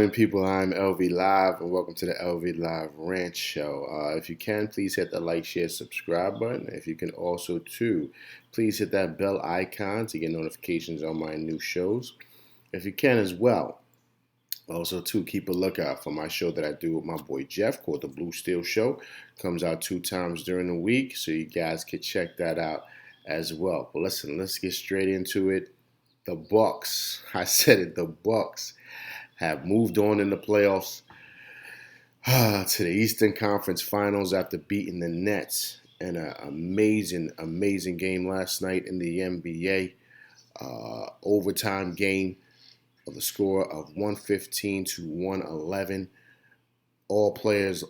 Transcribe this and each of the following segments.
Morning, people. I'm LV Live, and welcome to the LV Live Ranch Show. If you can, please hit the like, share, subscribe button. If you can also, too, please hit that bell icon to get notifications on my new shows. If you can as well, also, too, keep a lookout for my show that I do with my boy Jeff called The Blue Steel Show. Comes out 2 times during the week, so you guys can check that out as well. But listen, let's get straight into it. The Bucks, I said it, the Bucks have moved on in the playoffs to the Eastern Conference Finals after beating the Nets in an amazing game last night in the NBA. Overtime game of the score of 115 to 111. All players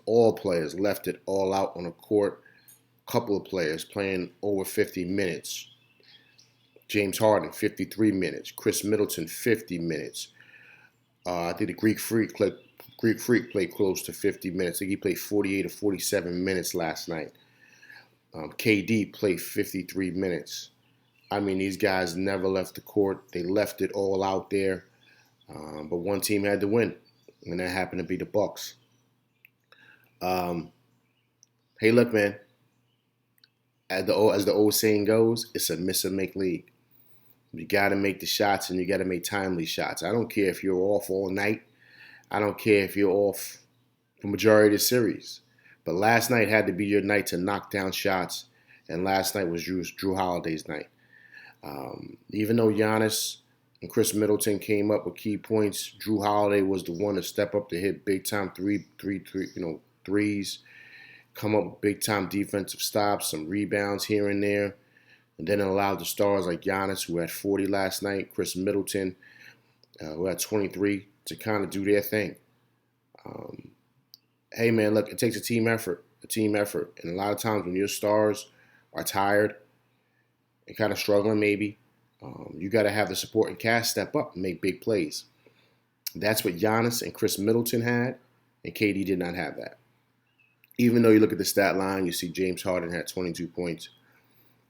left it all out on the court. A couple of players playing over 50 minutes. James Harden, 53 minutes. Chris Middleton, 50 minutes. I think the Greek Freak played close to 50 minutes. I think he played 48 or 47 minutes last night. KD played 53 minutes. I mean, these guys never left the court. They left it all out there. But one team had to win, and that happened to be the Bucks. Hey, look, man. As the old saying goes, it's a miss or make league. You got to make the shots, and you got to make timely shots. I don't care if you're off all night. I don't care if you're off the majority of the series. But last night had to be your night to knock down shots, and last night was Jrue Holiday's night. Even though Giannis and Chris Middleton came up with key points, Jrue Holiday was the one to step up to hit big time threes, come up with big time defensive stops, some rebounds here and there. And then it allowed the stars like Giannis, who had 40 last night, Chris Middleton, who had 23, to kind of do their thing. Hey, man, look, it takes a team effort. And a lot of times when your stars are tired and kind of struggling maybe, you got to have the supporting cast step up and make big plays. That's what Giannis and Chris Middleton had, and KD did not have that. Even though you look at the stat line, you see James Harden had 22 points.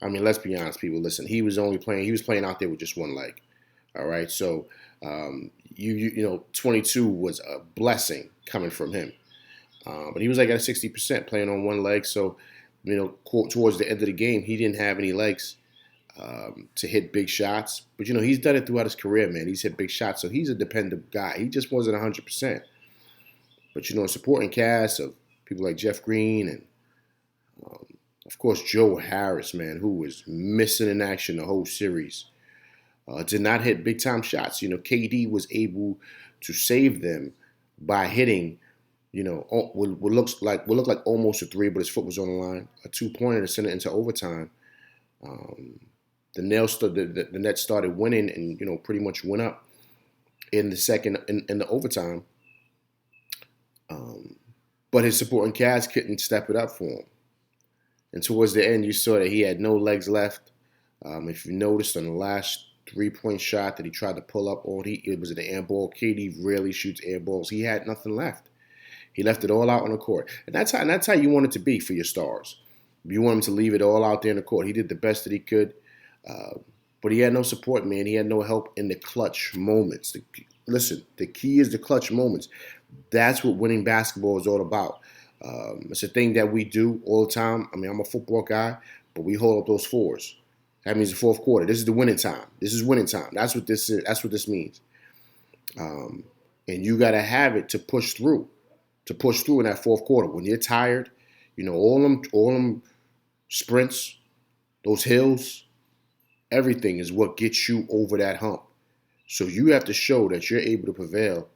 I mean, let's be honest, people. Listen, he was playing out there with just one leg. All right, so 22 was a blessing coming from him. But he was like at 60% playing on one leg. So, towards the end of the game, he didn't have any legs to hit big shots. But he's done it throughout his career, man. He's hit big shots, so he's a dependable guy. He just wasn't 100%. But supporting cast of people like Jeff Green and of course, Joe Harris, man, who was missing in action the whole series, did not hit big-time shots. KD was able to save them by hitting, what looked like almost a three, but his foot was on the line, a two-pointer to send it into overtime. The Nets started winning and, pretty much went up in the second, in the overtime. But his supporting cast couldn't step it up for him. And towards the end, you saw that he had no legs left. If you noticed on the last three-point shot that he tried to pull up, it was an air ball. KD rarely shoots air balls. He had nothing left. He left it all out on the court. And that's how you want it to be for your stars. You want him to leave it all out there in the court. He did the best that he could. But he had no support, man. He had no help in the clutch moments. Listen, the key is the clutch moments. That's what winning basketball is all about. It's a thing that we do all the time. I mean, I'm a football guy, but we hold up those fours. That means the fourth quarter. This is the winning time. This is winning time. That's what this is. That's what this means. And you got to have it to push through in that fourth quarter. When you're tired, all them sprints, those hills, everything is what gets you over that hump. So you have to show that you're able to prevail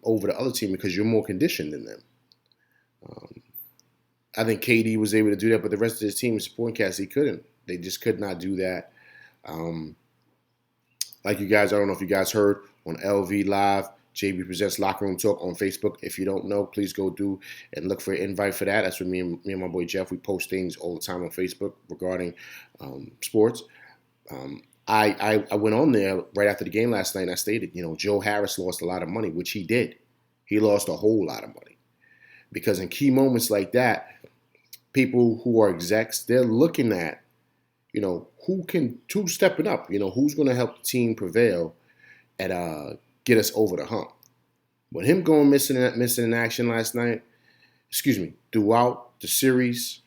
over the other team because you're more conditioned than them. I think KD was able to do that, but the rest of his team, supporting cast, he couldn't. They just could not do that. Like you guys, I don't know if you guys heard on LV Live, JB Presents Locker Room Talk on Facebook. If you don't know, please go do and look for an invite for that. That's with me and my boy Jeff. We post things all the time on Facebook regarding sports. I went on there right after the game last night and I stated, Joe Harris lost a lot of money, which he did. He lost a whole lot of money. Because in key moments like that, people who are execs, they're looking at, who's stepping up, who's going to help the team prevail and get us over the hump. With him going missing in action last night, throughout the series,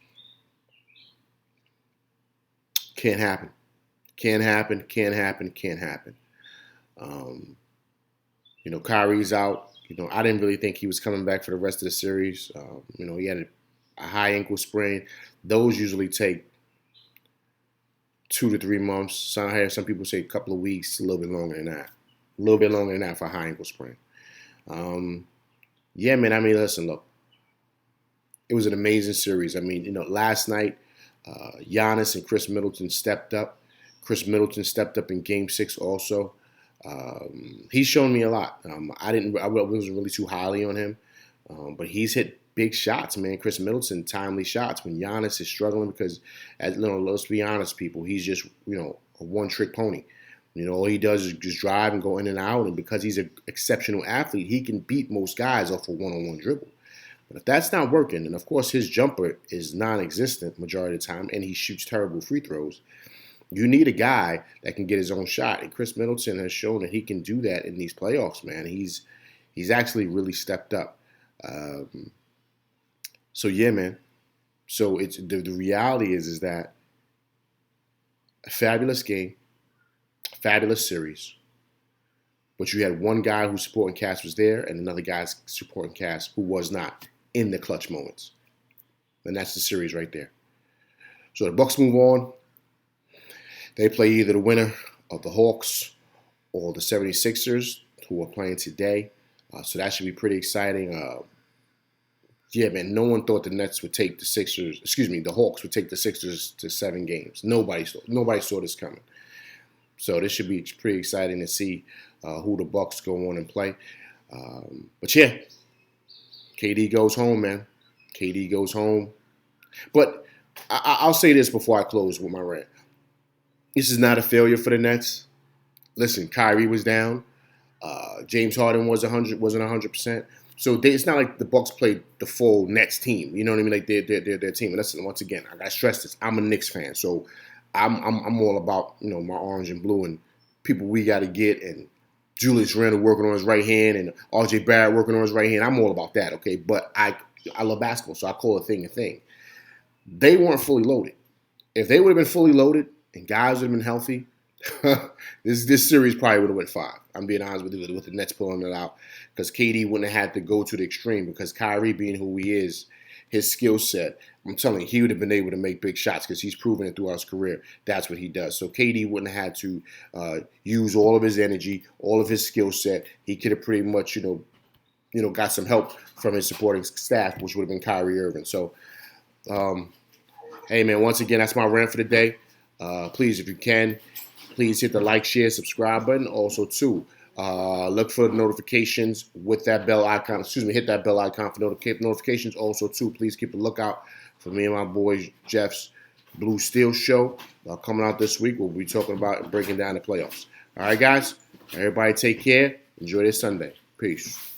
can't happen. Can't happen, can't happen, can't happen. Kyrie's out. I didn't really think he was coming back for the rest of the series. He had a high ankle sprain. Those usually take 2 to 3 months. Some people say a couple of weeks, a little bit longer than that. A little bit longer than that for a high ankle sprain. Yeah, man. Listen, look. It was an amazing series. Last night, Giannis and Chris Middleton stepped up. Chris Middleton stepped up in Game 6 also. He's shown me a lot. I wasn't really too highly on him, but he's hit big shots, man. Chris Middleton, timely shots when Giannis is struggling because, let's be honest, people, he's just a one-trick pony. All he does is just drive and go in and out, and because he's an exceptional athlete, he can beat most guys off a one-on-one dribble. But if that's not working, and of course his jumper is non-existent majority of the time, and he shoots terrible free throws, you need a guy that can get his own shot. And Chris Middleton has shown that he can do that in these playoffs, man. He's actually really stepped up. So yeah, man. So it's the reality is that a fabulous game, a fabulous series. But you had one guy whose supporting cast was there and another guy's supporting cast who was not in the clutch moments. And that's the series right there. So the Bucks move on. They play either the winner of the Hawks or the 76ers, who are playing today. So that should be pretty exciting. Yeah, man, no one thought the Nets would take the Hawks would take the Sixers to 7 games. Nobody saw this coming. So this should be pretty exciting to see who the Bucks go on and play. But yeah, KD goes home, man. KD goes home. But I'll say this before I close with my rant. This is not a failure for the Nets. Listen, Kyrie was down. James Harden wasn't 100%. So it's not like the Bucks played the full Nets team. You know what I mean? Like their team. And listen, once again, I got to stress this. I'm a Knicks fan, so I'm all about my orange and blue and people we got to get, and Julius Randle working on his right hand and R.J. Barrett working on his right hand. I'm all about that, okay? But I love basketball, so I call a thing a thing. They weren't fully loaded. If they would have been fully loaded and guys would have been healthy, this series probably would have went 5. I'm being honest with you, with the Nets pulling it out, because KD wouldn't have had to go to the extreme, because Kyrie being who he is, his skill set, I'm telling you, he would have been able to make big shots because he's proven it throughout his career. That's what he does. So KD wouldn't have had to use all of his energy, all of his skill set. He could have pretty much, got some help from his supporting staff, which would have been Kyrie Irving. So, hey, man, once again, that's my rant for the day. Please, if you can, please hit the like, share, subscribe button. Also, too, look for the notifications with that bell icon. Hit that bell icon for notifications. Also, too, please keep a lookout for me and my boy Jeff's Blue Steel show coming out this week. We'll be talking about and breaking down the playoffs. All right, guys. Everybody take care. Enjoy this Sunday. Peace.